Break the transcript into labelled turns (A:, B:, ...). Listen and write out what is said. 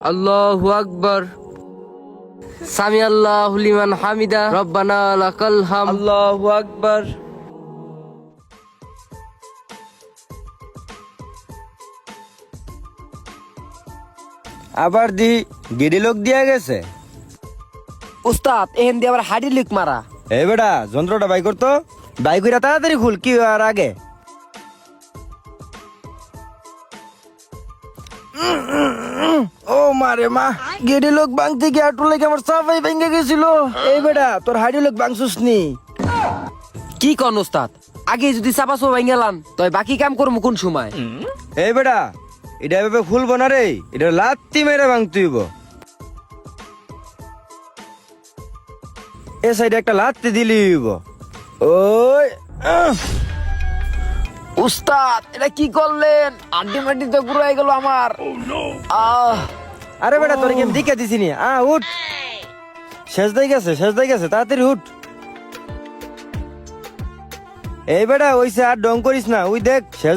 A: আল্লাহু আকবার। সামি আল্লাহু লিমান হামিদা, রব্বানা লাকাল হামদ। আল্লাহু আকবার।
B: আবার দি গেডি লোক দিয়া গেছে।
A: উস্তাদ এহেন দিয়ে আবার হাডি লিক মারা।
B: এই বেটা যন্ত্রটা বাই করতো, বাই কইরা তাড়াতাড়ি খুল, কি আর আগে। ও মারে মা, গেডি লোক ভাঙতে গিয়ে আটু লেগে আমার সাফাই ভেঙে গেছিল। এই বেটা তোর হাডি লোক ভাঙছুস নি?
A: কি কন উস্তাদ, আগে যদি চাপাসো ভাই গেলাম তই বাকি কাম করবো কোন সময়?
B: এই বেটা এটা এভাবে খুলবো না রে, এটা লাত্তি মেরে ভাঙতে হইব। এ সাইডে একটা লাত্তি দিলি হইব। ওই
A: উস্তাদ এটা কি করলেন? আড্ডি মাড্ডি তো ঘুরাই গেল আমার।
B: আরে বেটা তোর কি আমি দিকে দিছি নি? উঠ, শেষ দাই গেছে, শেষ দাই গেছে, তাড়াতাড়ি উঠ। এই বেটা ওইসে আর ডং করিস না, ওই দেখ শেষ